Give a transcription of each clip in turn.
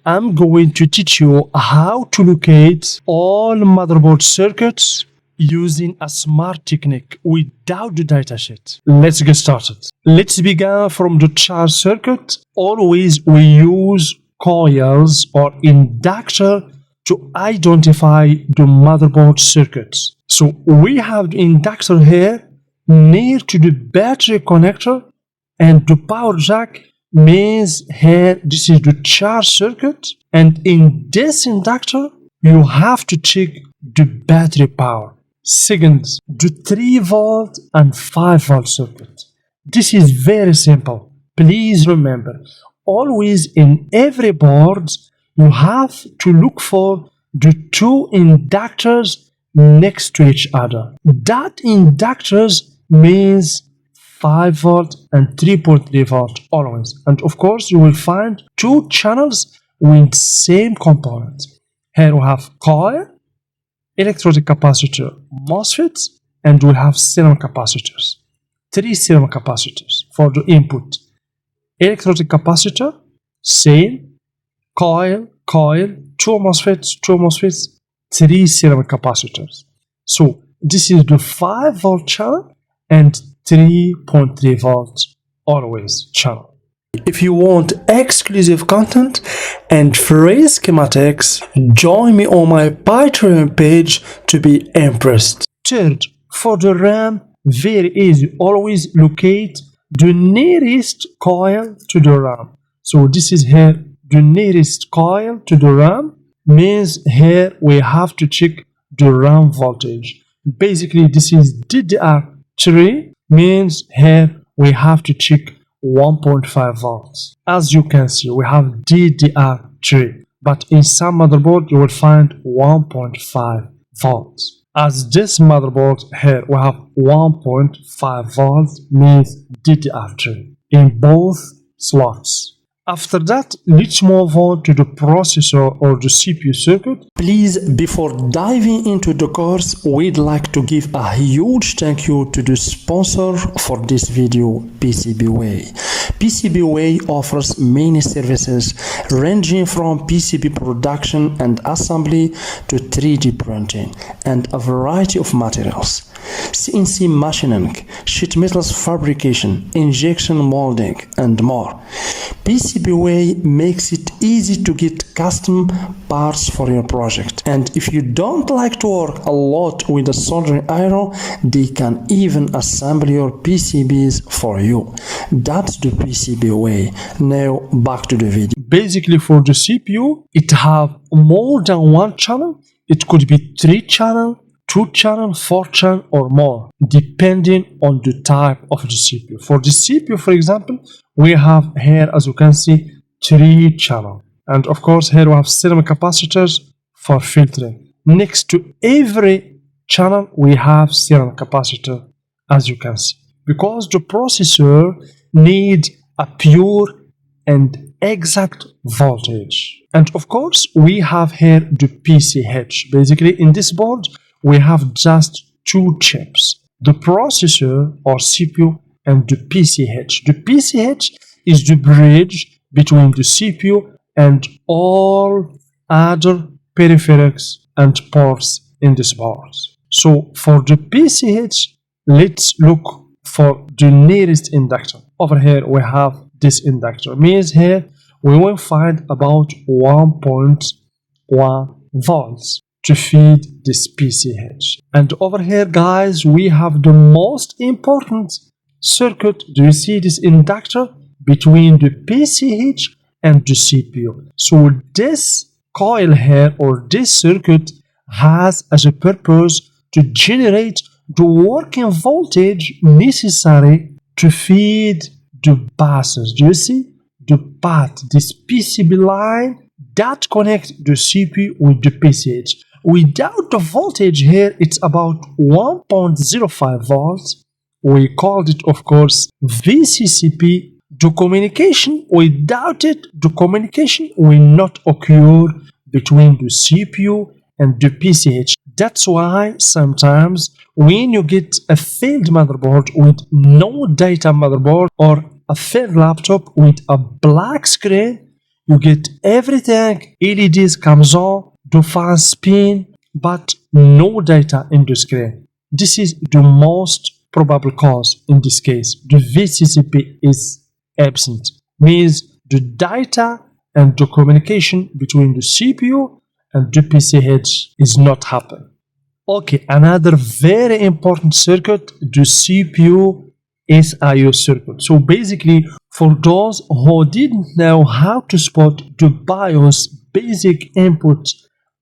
I'm going to teach you how to locate all motherboard circuits using a smart technique without the datasheet. Let's get started. Let's begin from the charge circuit. Always we use coils or inductor to identify the motherboard circuits. So we have the inductor here near to the battery connector, and the power jack means here this is the charge circuit, and in this inductor you have to check the battery power. Second, the 3 volt and 5 volt circuit. This is very simple. Please remember, always in every board you have to look for the 2 inductors next to each other. That inductors means 5 volt and 3.3 volt always. And of course you will find 2 channels with same component. Here we have coil, electrolytic capacitor, MOSFETs, and we have serum capacitors. 3 serum capacitors for the input. Electrolytic capacitor, same, coil, 2 MOSFETs, 3 serum capacitors. So this is the 5 volt channel and 3.3 volts always channel. If you want exclusive content and free schematics, join me on my Patreon page to be impressed. Third, for the RAM, very easy. Always locate the nearest coil to the RAM. So this is here the nearest coil to the RAM, means here we have to check the RAM voltage. Basically this is DDR3, means here we have to check 1.5 volts. As you can see, we have DDR3, but in some motherboard you will find 1.5 volts. As this motherboard here we have 1.5 volts, means DDR3 in both slots. After that, let's move on to the processor or the CPU circuit. Please, before diving into the course, we'd like to give a huge thank you to the sponsor for this video, PCBWay. PCBWay offers many services ranging from PCB production and assembly to 3D printing and a variety of materials. CNC machining, sheet metals fabrication, injection molding, and more. PCBWay makes it easy to get custom parts for your project. And if you don't like to work a lot with a soldering iron, they can even assemble your PCBs for you. That's the PCBWay. Now back to the video. Basically for the CPU, it have more than 1 channel. It could be 3 channel, 2 channel, 4 channel or more, depending on the type of the CPU. For the CPU, for example, we have here, as you can see, 3 channel. And of course here we have serum capacitors for filtering. Next to every channel we have serum capacitor, as you can see. Because the processor needs a pure and exact voltage. And of course we have here the PCH. Basically in this board we have just 2 chips, the processor or CPU and the PCH. The PCH is the bridge between the CPU and all other peripherals and ports in this board. So for the PCH, let's look for the nearest inductor. Over here we have this inductor, means here we will find about 1.1 volts to feed this PCH. And over here guys we have the most important circuit. Do you see this inductor between the PCH and the CPU? So this coil here or this circuit has as a purpose to generate the working voltage necessary to feed the buses. Do you see the path, this PCB line that connects the CPU with the PCH? Without the voltage here, it's about 1.05 volts. We called it, of course, VCCP. The communication, without it, the communication will not occur between the CPU and the PCH. That's why sometimes when you get a failed motherboard with no data motherboard or a failed laptop with a black screen, You get everything. LEDs comes on, the fan spin, but no data in the screen. This is the most probable cause in this case. The VCCP is absent, means the data and the communication between the CPU and the PC head is not happening. Okay, another very important circuit, the CPU SIO circuit. So basically, for those who didn't know how to spot the BIOS basic input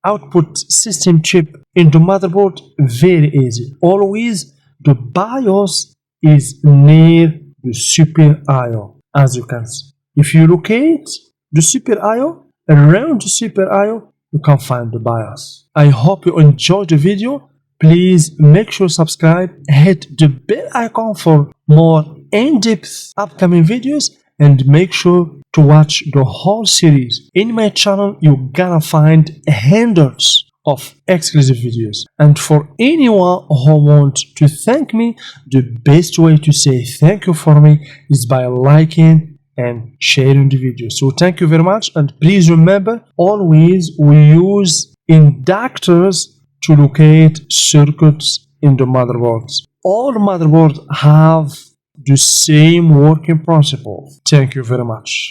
output system chip in the motherboard, very easy. Always the BIOS is near the Super IO, as you can see. If you locate the Super IO, around the Super IO, you can find the BIOS. I hope you enjoyed the video. Please make sure to subscribe, hit the bell icon for more in-depth upcoming videos, and make sure to watch the whole series. In my channel, you're gonna find hundreds of exclusive videos. And for anyone who wants to thank me, the best way to say thank you for me is by liking and sharing the video. So thank you very much, and please remember, always we use inductors to locate circuits in the motherboards. All motherboards have the same working principle. Thank you very much.